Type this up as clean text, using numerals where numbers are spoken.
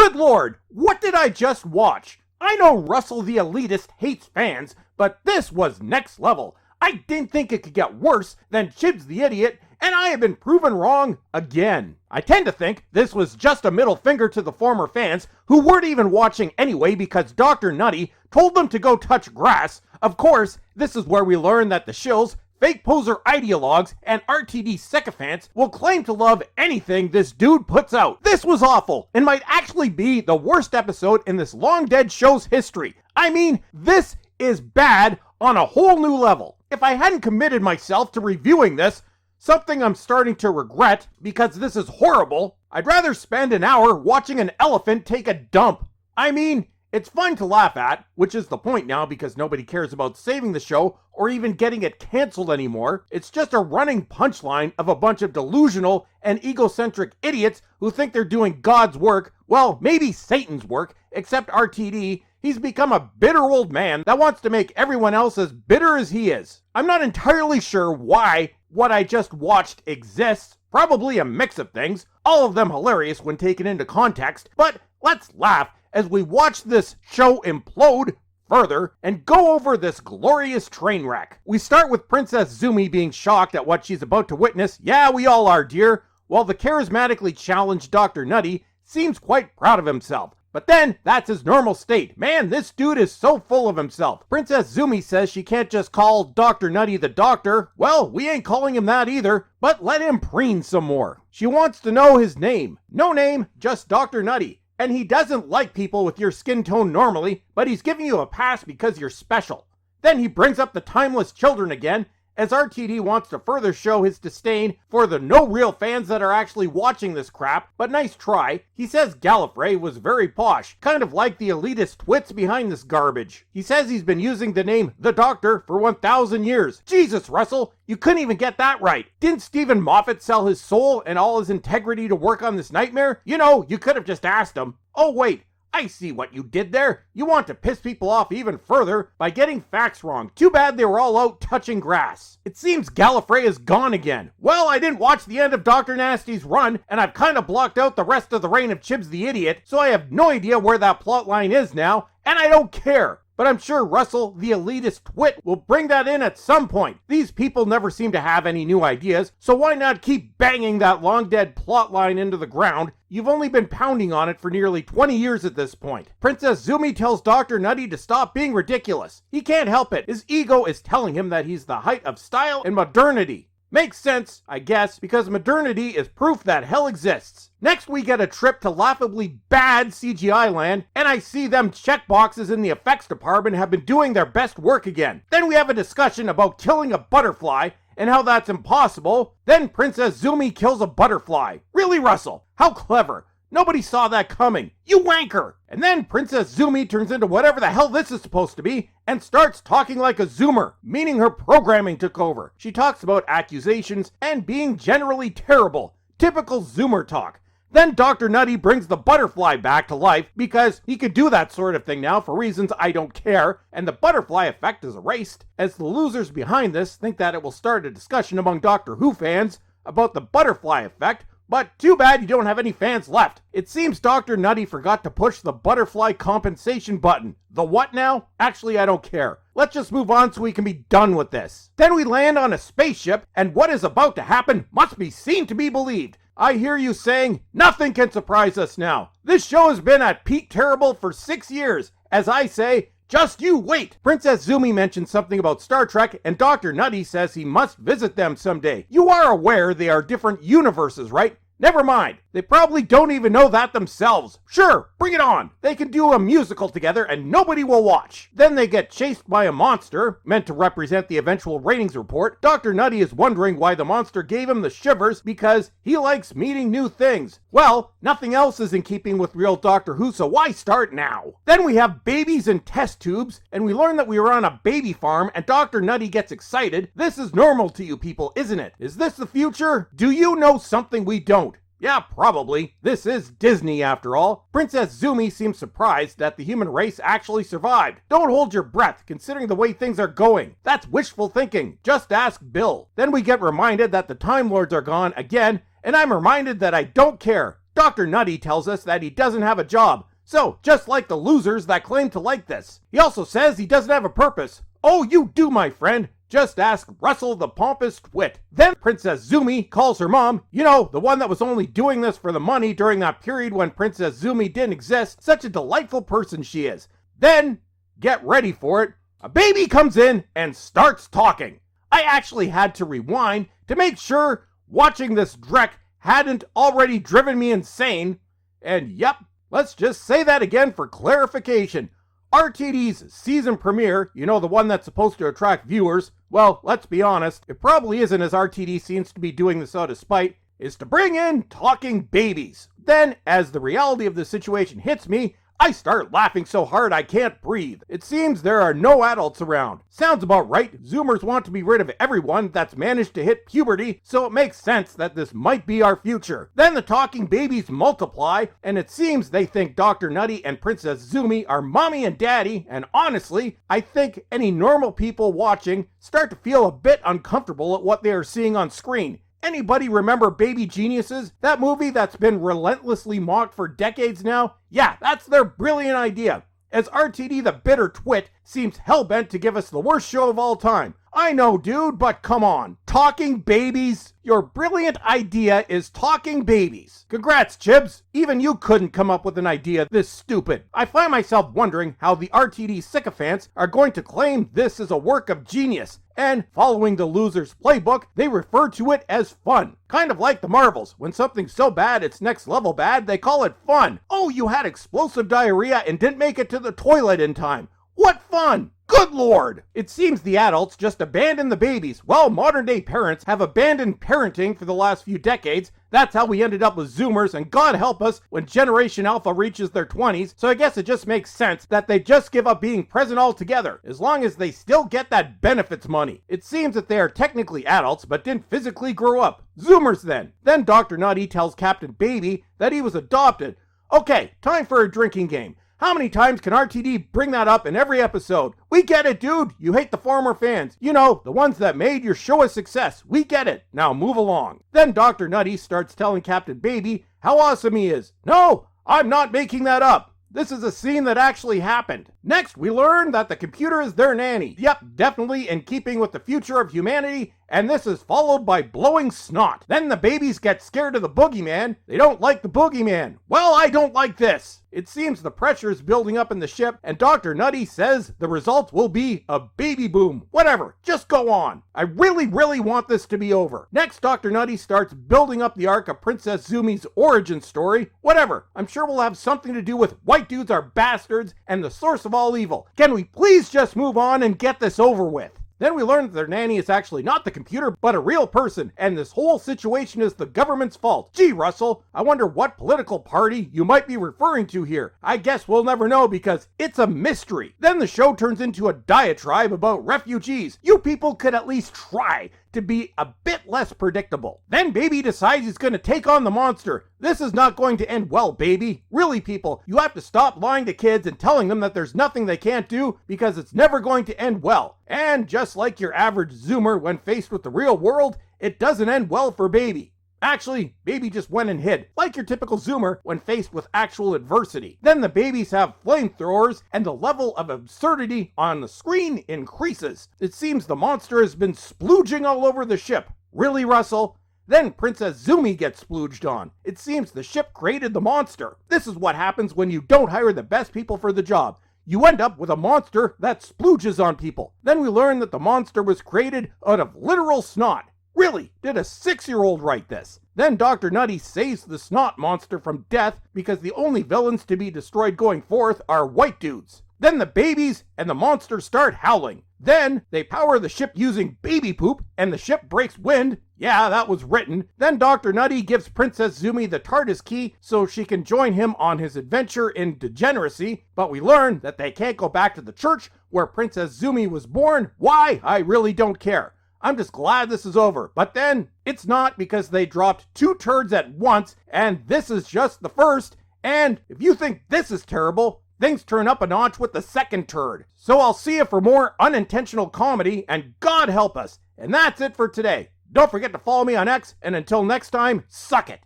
Good lord, what did I just watch? I know Russell the elitist hates fans, but this was next level. I didn't think it could get worse than Chibs the idiot, and I have been proven wrong again. I tend to think this was just a middle finger to the former fans who weren't even watching anyway because Dr. Nutty told them to go touch grass. Of course, this is where we learn that the shills, fake poser ideologues, and RTD sycophants will claim to love anything this dude puts out. This was awful, and might actually be the worst episode in this long dead show's history. I mean, this is bad on a whole new level. If I hadn't committed myself to reviewing this, something I'm starting to regret because this is horrible, I'd rather spend an hour watching an elephant take a dump. I mean, it's fun to laugh at, which is the point now because nobody cares about saving the show or even getting it canceled anymore. It's just a running punchline of a bunch of delusional and egocentric idiots who think they're doing God's work, well, maybe Satan's work, except RTD. He's become a bitter old man that wants to make everyone else as bitter as he is. I'm not entirely sure why what I just watched exists. Probably a mix of things, all of them hilarious when taken into context, but let's laugh as we watch this show implode further and go over this glorious train wreck. We start with Princess Zumi being shocked at what she's about to witness. Yeah, we all are, dear. While the charismatically challenged Dr. Nutty seems quite proud of himself. But then, that's his normal state. Man, this dude is so full of himself. Princess Zumi says she can't just call Dr. Nutty the doctor. Well, we ain't calling him that either, but let him preen some more. She wants to know his name. No name, just Dr. Nutty. And he doesn't like people with your skin tone normally, but he's giving you a pass because you're special. Then he brings up the timeless children again, as RTD wants to further show his disdain for the no real fans that are actually watching this crap, but nice try. He says Gallifrey was very posh, kind of like the elitist twits behind this garbage. He says he's been using the name The Doctor for 1,000 years. Jesus, Russell, you couldn't even get that right. Didn't Stephen Moffat sell his soul and all his integrity to work on this nightmare? You know, you could have just asked him. Oh wait, I see what you did there. You want to piss people off even further by getting facts wrong. Too bad they were all out touching grass. It seems Gallifrey is gone again. Well, I didn't watch the end of Dr. Nasty's run, and I've kind of blocked out the rest of the reign of Chibs the Idiot, so I have no idea where that plotline is now, and I don't care. But I'm sure Russell, the elitist twit, will bring that in at some point. These people never seem to have any new ideas, so why not keep banging that long-dead plotline into the ground? You've only been pounding on it for nearly 20 years at this point. Princess Zumi tells Dr. Nutty to stop being ridiculous. He can't help it. His ego is telling him that he's the height of style and modernity. Makes sense, I guess, because modernity is proof that hell exists. Next, we get a trip to laughably bad CGI land, and I see them checkboxes in the effects department have been doing their best work again. Then we have a discussion about killing a butterfly, and how that's impossible. Then Princess Zumi kills a butterfly. Really, Russell? How clever. Nobody saw that coming. You wanker! And then Princess Zumi turns into whatever the hell this is supposed to be and starts talking like a Zoomer, meaning her programming took over. She talks about accusations and being generally terrible. Typical Zoomer talk. Then Dr. Nutty brings the butterfly back to life because he could do that sort of thing now for reasons I don't care, and the butterfly effect is erased, as the losers behind this think that it will start a discussion among Doctor Who fans about the butterfly effect. But too bad you don't have any fans left. It seems Dr. Nutty forgot to push the butterfly compensation button. The what now? Actually, I don't care. Let's just move on so we can be done with this. Then we land on a spaceship, and what is about to happen must be seen to be believed. I hear you saying, nothing can surprise us now. This show has been at peak terrible for 6 years. As I say, just you wait! Princess Zumi mentions something about Star Trek, and Dr. Nutty says he must visit them someday. You are aware they are different universes, right? Never mind. They probably don't even know that themselves. Sure, bring it on. They can do a musical together and nobody will watch. Then they get chased by a monster, meant to represent the eventual ratings report. Dr. Nutty is wondering why the monster gave him the shivers because he likes meeting new things. Well, nothing else is in keeping with real Doctor Who, so why start now? Then we have babies in test tubes, and we learn that we were on a baby farm, and Dr. Nutty gets excited. This is normal to you people, isn't it? Is this the future? Do you know something we don't? Yeah, probably. This is Disney after all. Princess Zumi seems surprised that the human race actually survived. Don't hold your breath considering the way things are going. That's wishful thinking. Just ask Bill. Then we get reminded that the Time Lords are gone again, and I'm reminded that I don't care. Dr. Nutty tells us that he doesn't have a job. So, just like the losers that claim to like this. He also says he doesn't have a purpose. Oh, you do, my friend. Just ask Russell the pompous twit. Then Princess Zumi calls her mom, you know, the one that was only doing this for the money during that period when Princess Zumi didn't exist. Such a delightful person she is. Then, get ready for it, a baby comes in and starts talking. I actually had to rewind to make sure watching this dreck hadn't already driven me insane. And yep, let's just say that again for clarification. RTD's season premiere, you know, the one that's supposed to attract viewers, well, let's be honest, it probably isn't, as RTD seems to be doing this out of spite, is to bring in talking babies. Then, as the reality of the situation hits me, I start laughing so hard I can't breathe. It seems there are no adults around. Sounds about right. Zoomers want to be rid of everyone that's managed to hit puberty, so it makes sense that this might be our future. Then the talking babies multiply, and it seems they think Dr. Nutty and Princess Zumi are mommy and daddy, and honestly, I think any normal people watching start to feel a bit uncomfortable at what they are seeing on screen. Anybody remember Baby Geniuses? That movie that's been relentlessly mocked for decades now? Yeah, that's their brilliant idea. As RTD the bitter twit seems hellbent to give us the worst show of all time. I know, dude, but come on. Talking babies? Your brilliant idea is talking babies. Congrats, Chibs. Even you couldn't come up with an idea this stupid. I find myself wondering how the RTD sycophants are going to claim this is a work of genius. And following the loser's playbook, they refer to it as fun. Kind of like the Marvels. When something's so bad it's next level bad, they call it fun. Oh, you had explosive diarrhea and didn't make it to the toilet in time. What fun! Good lord! It seems the adults just abandon the babies, while modern day parents have abandoned parenting for the last few decades. That's how we ended up with Zoomers, and God help us when Generation Alpha reaches their 20s, so I guess it just makes sense that they just give up being present altogether, as long as they still get that benefits money. It seems that they are technically adults, but didn't physically grow up. Zoomers then. Then Dr. Nutty tells Captain Baby that he was adopted. Okay, time for a drinking game. How many times can RTD bring that up in every episode? We get it, dude. You hate the former fans. You know, the ones that made your show a success. We get it. Now move along. Then Dr. Nutty starts telling Captain Baby how awesome he is. No, I'm not making that up. This is a scene that actually happened. Next, we learn that the computer is their nanny. Yep, definitely in keeping with the future of humanity, and this is followed by blowing snot. Then the babies get scared of the boogeyman. They don't like the boogeyman. Well, I don't like this. It seems the pressure is building up in the ship, and Dr. Nutty says the result will be a baby boom. Whatever, just go on. I really want this to be over. Next, Dr. Nutty starts building up the arc of Princess Zumi's origin story. Whatever, I'm sure we'll have something to do with white dudes are bastards and the source of all evil. Can we please just move on and get this over with? Then we learn that their nanny is actually not the computer, but a real person, and this whole situation is the government's fault. Gee, Russell, I wonder what political party you might be referring to here. I guess we'll never know because it's a mystery. Then the show turns into a diatribe about refugees. You people could at least try to be a bit less predictable. Then Baby decides he's going to take on the monster. This is not going to end well, Baby. Really, people, you have to stop lying to kids and telling them that there's nothing they can't do because it's never going to end well. And just like your average Zoomer when faced with the real world, it doesn't end well for Baby. Actually, Baby just went and hid, like your typical Zoomer when faced with actual adversity. Then the babies have flamethrowers, and the level of absurdity on the screen increases. It seems the monster has been splooging all over the ship. Really, Russell? Then Princess Zumi gets splooged on. It seems the ship created the monster. This is what happens when you don't hire the best people for the job. You end up with a monster that splooges on people. Then we learn that the monster was created out of literal snot. Really, did a 6-year-old write this? Then Dr. Nutty saves the snot monster from death because the only villains to be destroyed going forth are white dudes. Then the babies and the monster start howling. Then they power the ship using baby poop and the ship breaks wind. Yeah, that was written. Then Dr. Nutty gives Princess Zumi the TARDIS key so she can join him on his adventure in degeneracy, but we learn that they can't go back to the church where Princess Zumi was born. Why? I really don't care. I'm just glad this is over. But then, it's not because they dropped 2 turds at once, and this is just the first. And if you think this is terrible, things turn up a notch with the second turd. So I'll see you for more unintentional comedy, and God help us. And that's it for today. Don't forget to follow me on X, and until next time, suck it.